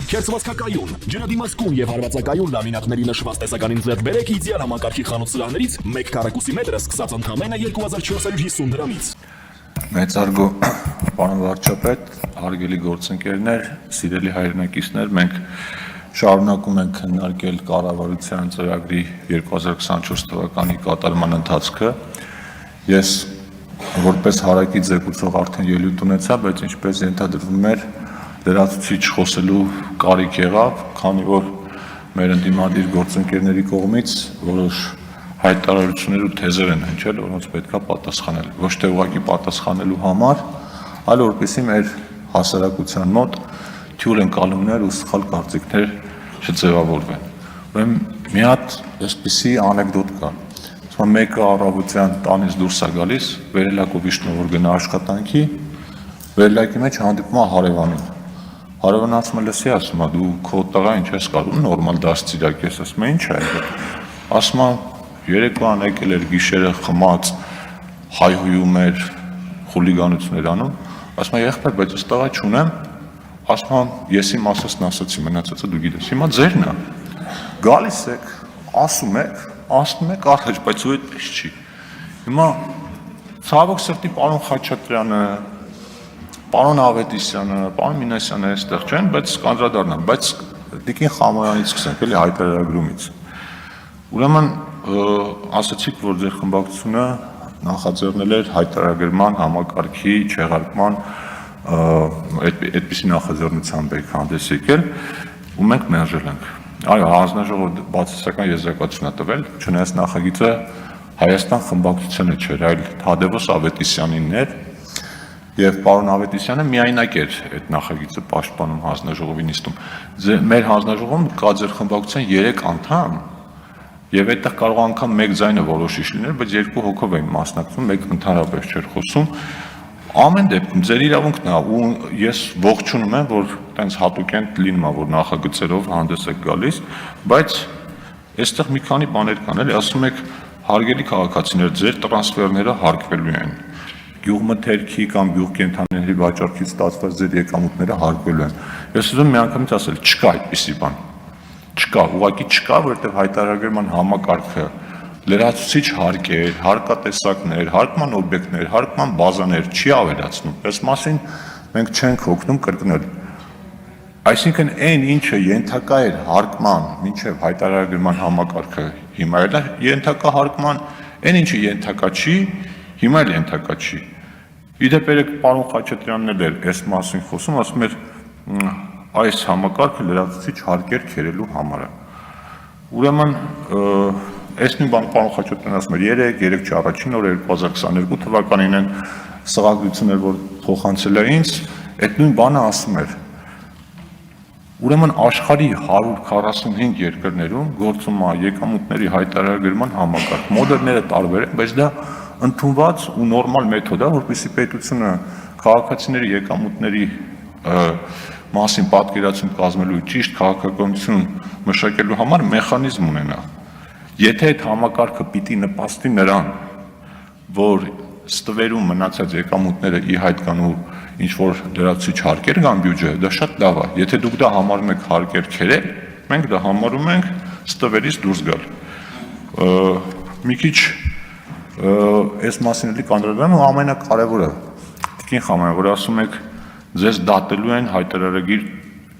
Քերծվածքակայուն, ջրադիմացկուն եւ հարվածակայուն լամինատների նշված տեսականին ձեռք բերեք իդեալ համակարգի խանութ սրահներից 1 քառակուսի մետրը սկսած ընդամենը 2450 դրամից։ Մեծարգո պարոն վարչապետ, հարգելի գործընկերներ, սիրելի հայրենակիցներ, մենք շարունակում ենք քննարկել կառավարության ծրագրի 2024 թվականի կատարման ընթացքը։ Ես որպես հարակից զեկուցող արդեն ելույթ ունեցա, բայց ինչպես ենթադրվում էր, լրացուցիչ խոսելու կարիք եղավ, քանի որ մեր ընդդիմադիր գործընկերների կողմից որոշ հայտարարություններ ու թեզեր են հնչել, որոնց պետքա պատասխանել։ Ոչ թե ուղղակի պատասխանելու համար, այլ որպեսզի մեր հասարակության մոտ թյուր ընկալումներ ու սխալ կարծիքներ չձևավորվեն։ Ուրեմն մի հատ այսպիսի անեկդոտ կա։ Մեկը առավոտյան տանից դուրս է գալիս, վերելակով իջնում որ գնա աշխատանքի, վերելակի մեջ հանդիպում է հարևանին։ Հարևանը ասում է, լսի, ասում է, դու քո տղա ինչ ես կարում, նորմալ դաստիարակ ես, ասում է, ինչ է այդ։ Ասում է, երեկոյան եկել էր գիշերը խմած, հայհոյում էր, խուլիգանություններ անում, ասում է, եղբայր, բայց ես տղա չունեմ, ասում է, ես իմ ասածն ասացի, մնացածը դու գիտես, հիմա ձերն է։ Գալիս եք, ասում եք արդեջ, բայց ու այդպես չի։ Հիմա ցավոք սրտի պարոն Խաչատրյանը, պարոն Ավետիսյանը, պարոն Մինասյանը այստեղ չեն, բայց կանդրադառնամ, բայց Տիկին Խամոյանից սկսենք, էլի հայտարարագրումից։ Ուրեմն ասացիք, որ ձեր խմբակցությունը նախաձեռնել էր հայտարարագրման համակարգի չեղարկման այդպիսի նախաձեռնությամբ եք հանդես եկել, ու մենք մերժել ենք։ Այո, հանձնաժողովը բացասական եզրակացություն է տվել, չնայած նախագիծը Հայաստան խմբակցությանը չէր, այլ Թադևոս Ավետիսյանինն էր, եւ պարոն Ավետիսյանը միայնակ էր այդ նախագիծը պաշտպանում հանձնաժողովի նիստում։ Մեր հանձնաժողովում կա ձեր խմբակցության 3 անդամ, եւ այդտեղ կարող անգամ մեկ ձայնը որոշիչ լիներ, բայց 2 հոգով էին մասնակցում, մեկ ընդհանրապես չէր խոսում։ Ամեն դեպքում ձեր իրավունքն է, ու ես ողջունում եմ, որ տենց հատուկեն լինում է, որ նախագծերով հանդես եք գալիս, բայց այստեղ մի քանի բաներ կան, էլի ասում եք, հարգելի քաղաքացիներ, ձեր տրանսֆերները հարկվելու են։ Գյուղմթերքի կամ գյուղկենդանիների վաճառքից ստացված ձեր եկամուտները հարկվելու են։ Ես ուզում եմ միանգամից ասել, չկա այդպիսի բան։ Չկա, ուղղակի չկա, որովհետև հայտարարագրման համակարգը լրացուցիչ հարկեր, հարկատեսակներ, հարկման օբյեկտներ, հարկման բազաներ չի ավելացնում։ Այս մասին մենք չենք հոգնում կրկնել։ Այսինքն այն ինչը ենթակա էր հարկման, մինչև հայտարարագրման համակարգը հիմա էլ ենթակա հարկման, այն ինչը ենթակա չի, հիմա էլ ենթակա չի։ Իդեպ երեք պարոն Խաչատրյանն էլ էր այս մասին խոսում, ասում էր այս համակարգը լրացուցիչ հարկեր քերելու համար է։ Ուրեմն այս նույն բանը պարոն Խաչատրյանն ասում էր 3 առաջին օրը 2022 թվականին են սղագրություններ, որ փոխանցել է ինձ, այդ նույն բանը ասում էր։ Ուրեմն աշխարհի 145 երկրներում գործում է եկամուտների հայտարարագրման համակարգ։ Մոդելները տարբեր են, բայց դա ընդունված ու նորմալ մեթոդ է, որպեսզի պետությունը քաղաքացիների եկամուտների մասին պատկերացում կազմելու ճիշտ քաղաքականություն մշակելու համար մեխանիզմ ունենա։ Եթե այդ համակարգը պիտի նպաստի նրան, որ ստվերում մնացած եկամուտները ի հայտ գան ու ինչ-որ լրացուցիչ հարկեր կան բյուջեը, դա շատ լավ է։ Եթե դուք դա համարում եք հարկեր քերել, մենք դա համարում ենք ստվերից դուրս գալ։ Մի քիչ այս մասին էլի կանդրադառնամ ու ամենակարևորը, Տիկին Խամոյան, որ ասում եք ձեզ դատելու են հայտարարագիր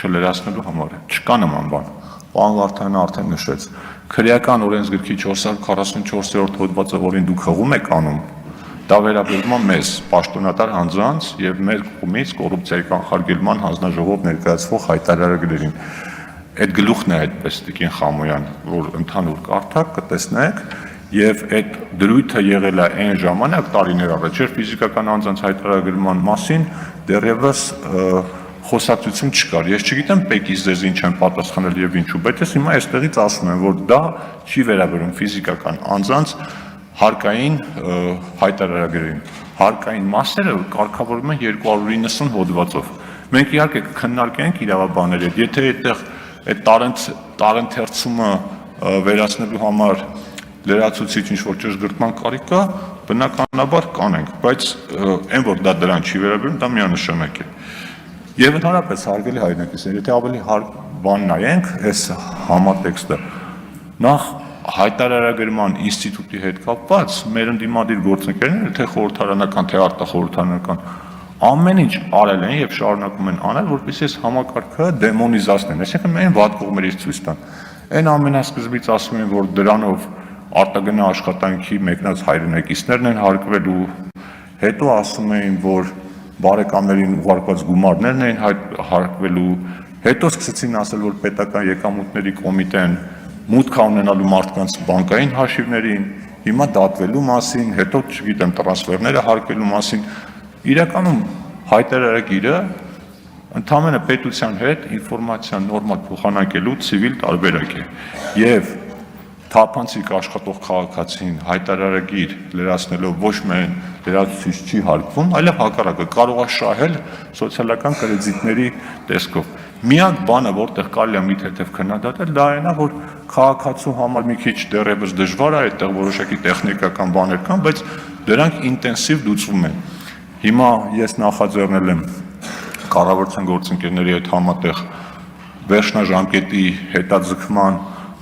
չլրացնելու համար, չկա նման բան։ Պարոն Վարդանյանը արդեն նշեց, քրեական օրենսգրքի 444-րդ հոդվածը, որին դուք հղում եք անում, դա վերաբերում է մեզ, պաշտոնատար անձանց եւ մեր կողմից կոռուպցիայի կանխարգելման հանձնաժողով ներկայացվող հայտարարագրերին։ Այդ գլուխն է այդպես Տիկին Խամոյան, որ ընդհանուր կարդակ կտեսնեք, եւ այդ դրույթը եղել է այն ժամանակ տարիներ առաջ, երբ ֆիզիկական անձանց հայտարարագրման մասին դեռևս խոսակցություն չկար։ Ես չգիտեմ պեկից ձեզ ինչ են պատասխանել եւ ինչու, բայց ես հիմա այստեղից ասում եմ, որ դա չի վերաբերում ֆիզիկական անձանց հարկային հայտարարագրերին։ Հարկային մասերը կարգավորվում են 290 հոդվածով։ Մենք իհարկե կքննարկենք իրավաբանների հետ, եթե այդտեղ այդ տարընթերցումը վերացնելու համար լրացուցիչ ինչ-որ ճշգրտման կարիք կա, բնականաբար կանենք, բայց այն որ դա դրան չի վերաբերում, դա միանշանակ է։ Եվ ընդհանրապես հարգելի հայրենակիցներ, եթե ավելի բան նայենք, այս համատեքստը, նախ հայտարարագրման ինստիտուտի հետ կապված մեր ընդդիմադիր գործընկերները, թե խորհրդարանական, թե արտախորհրդարանական, ամեն ինչ արել են եւ շարունակում են անել, որպեսզի այս համակարգը դեմոնիզացնեն, այսինքն միայն վատ կողմերից ցույց տան։ Այն ամենասկզբից ասում են, որ դրանով արտագնա աշխատանքի մեկնած հայրենակիցներն են հարկվելու, հետո ասում էին, որ բարեկամներին ուղարկված գումարներն էին հարկվելու, հետո սկսեցին ասել, որ պետական եկամուտների կոմիտեն մուտք ունենալու մարդկանց բանկային հաշիվներին, հիմա դատվելու մասին, հետո չգիտեմ տրանսֆերները հարկելու մասին, իրականում հայտարարագիրը ընդհանրապես պետության հետ ինֆորմացիա նորմալ փոխանակելու ցիվիլ տարբերակ է եւ թափանցիկ աշխատող քաղաքացին հայտարարագիր լրացնելով ոչ միայն լրացուցիչ չի հարկվում, այլև հակառակը կարող է շահել սոցիալական կրեդիտների տեսքով։ Միակ բանը, որտեղ կարելի է մի թեթև քննադատել, դա այն է, որ քաղաքացու համար մի քիչ դեռևս դժվար է, այդտեղ որոշակի տեխնիկական բաներ կան, բայց դրանք ինտենսիվ լուծվում են։ Հիմա ես նախաձեռնել եմ կառավարության գործընկերների հետ համատեղ վերջնաժամկետի հետաձգման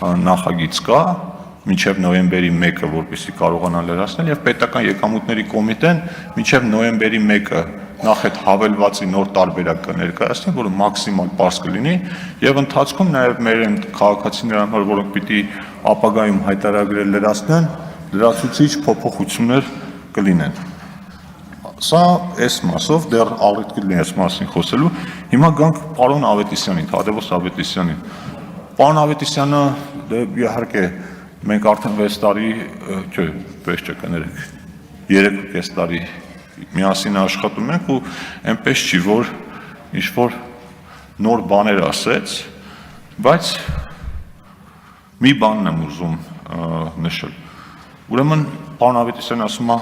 նախագիծ կա մինչև նոյեմբերի 1-ը, որպեսզի կարողանան լրացնել, եւ պետական եկամուտների կոմիտեն մինչև նոյեմբերի 1-ը նախ այդ հավելվածի նոր տարբերակ կներկայացնի, որը մաքսիմալ պարզ կլինի, եւ ընթացքում նաեւ մեր այն քաղաքացիների համար, որոնք պիտի ապագայում հայտարարել լրացնեն, լրացուցիչ փոփոխություններ կլինեն։ Սա այս մասով դեռ առիթ կլինի այս մասին խոսելու։ Հիմա գանք պարոն Ավետիսյանին, Թադևոս Ավետիսյանին։ Պարոն Ավետիսյանը իհարկե մենք արդեն 6 տարի, չէ, 6 չկներեք, 3.5 տարի միասին աշխատում ենք ու այնպես չի, որ ինչ-որ նոր բաներ ասեց, բայց մի բանն եմ ուզում նշել։ Ուրեմն պարոն Ավետիսյանը ասում է,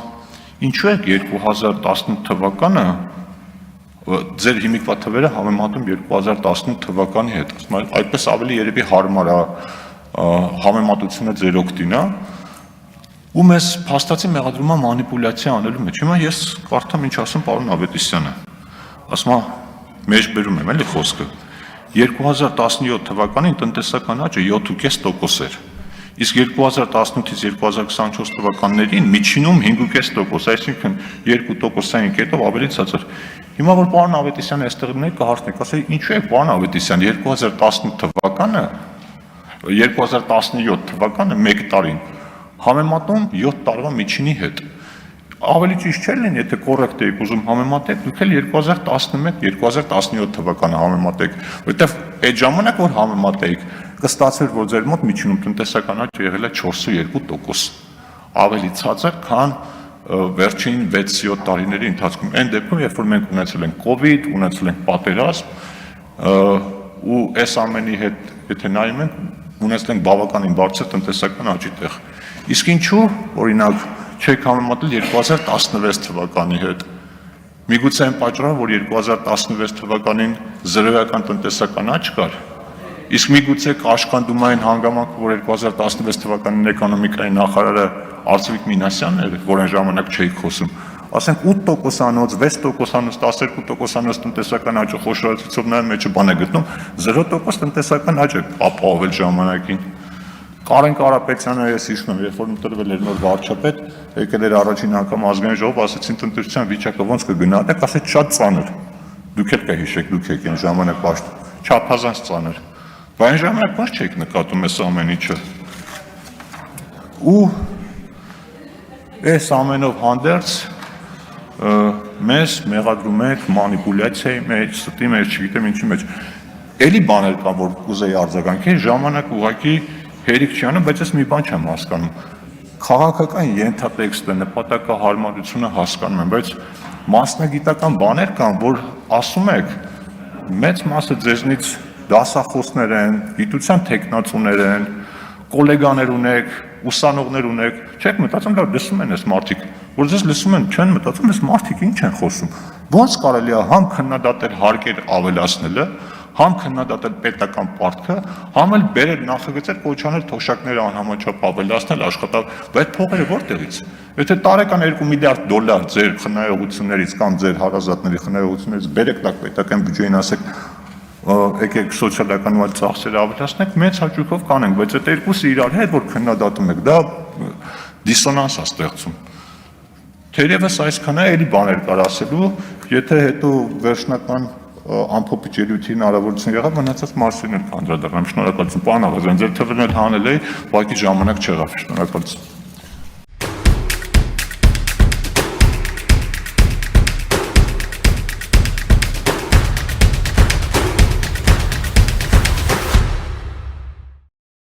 ինչու է 2018 թվականը ձեր հիմիկվա թվերը համեմատում 2018 թվականի հետ, ասում եմ, այդպես ավելի երևի հարմար է համեմատությունը ձեր օգտին է, ու մեզ փաստացի մեղադրում է մանիպուլյացիա անելու մեջ։ Հիմա ես կարդամ ինչ ասում պարոն Ավետիսյանը, ասում է, մեջբերում եմ էլի խոսքը, 2017 թվականին տնտեսական աճը 7.5% էր, իսկ 2018-ից 2024 թվականներին միջինում 5.5%, այսինքն 2%-ային կետով ավելի ցածր։ Հիմա որ պարոն Ավետիսյանը այստեղ լինի կհարցնեք, ասեի, ինչու է պարոն Ավետիսյան 2018 թվականը 2017 թվականը 1 տարին համեմատում 7 տարվա միջինի հետ։ Ավելի ճիշտ չէ լինի, եթե կոռեկտ եք ուզում համեմատեք, դուք էլ 2011-2017 թվականը համեմատեք, որովհետև այդ ժամանակ որ համեմատեիք, կստացվեր, որ ձեր մոտ միջինում տնտեսական աճը եղել է 4.2%, ավելի ցածր, քան վերջին 6-7 տարիների ընթացքում։ Այն դեպքում, երբ որ մենք ունեցել ենք COVID, ունեցել ենք պատերազմ, ու այս ամենի հետ, եթե նայում ենք, ունեցել ենք բավականին բարձր տնտեսական աճի տեղ։ Իսկ ինչու, օրինակ, չեք համեմատել 2016 թվականի հետ։ Միգուցե այն պատճառով, որ 2016 թվականին զրոյական տնտեսական աճ կար, իսկ միգուցե կաշխանդում այն հանգամանքը, որ 2016 թվականին էկոնոմիկայի նախարարը Արծվիկ Մինասյանն էր, որ այն ժամանակ չէի խոսում, ասենք 8%-անոց, 6%-անոց, 12%-անոց տնտեսական աճը խոշորացուցով նայում մեջը բան է գտնում, 0% տնտեսական աճ է ապահովել ժամանակին։ Կարեն Կարապետյանը ես հիշում եմ, երբ որ ընտրվել էր նոր վարչապետ, եկել էր առաջին անգամ ազգային ժողով, ասեցին տնտեսության վիճակը ոնց կգնահատեք, ասեց շատ ծանր։ Դուք էլ կհիշեք, դուք եք այն ժամանակ պաշտ, չափազանց ծանր։ Բայց այն ժամանակ ոնց չեք նկատում այս ամեն ինչը։ Ու այս ամենով հանդերձ մեզ մեղադրում եք մանիպուլյացիայի մեջ, ստի մեջ, չգիտեմ ինչի մեջ։ Էլի բաներ կան, որ կուզեի արձագանքել, ժամանակ ուղղակի հերիք չի անում, բայց ես մի բան չեմ հասկանում։ Քաղաքական ենթատեքստը, նպատակահարմարությունը հասկանում եմ, բայց մասնագիտական բաներ կան, որ ասում եք, մեծ մասը ձեզնից դասախոսներ են, գիտության թեկնածուներ են, կոլեգաներ ունեք, ուսանողներ ունեք, չեք մտածում, լավ լսում են այս մարդիկ, որ ձեզ լսում են, չեն մտածում, այս մարդիկ ինչ են խոսում։ Ոնց կարելի է համ քննադատել հարկեր ավելացնելը, համ քննադատել պետական պարտքը, համ էլ բերել նախագծեր կոչանել թոշակները անհամաչափ ավելացնել աշխատալ, բայց փողերը որտեղից։ Եթե տարեկան 2 միլիարդ դոլար ձեր խնայողություններից կամ ձեր հարազատների խնայողություններից բերեք տակ պետական բյուջեին, ասեք եկեք սոցիալական ու այլ ծախսեր ավելացնենք, մեծ հաճույքով կանենք, բայց այդ երկուսը իրար հետ որ քննադատում եք, դա դիսոնանս է ստեղծում։ Թերևս այսքան է, էլի բաներ կար ասելու, եթե հետո վերջնական ամփոփիչ ելույթի հնարավորություն եղավ, մնացած մասերին էլ կանդրադառնամ։ Շնորհակալություն, պարոն Աղազյան, ձեր թվերն էլ հանել էի, ուղղակի ժամանակ չեղավ։ Շնորհակալություն։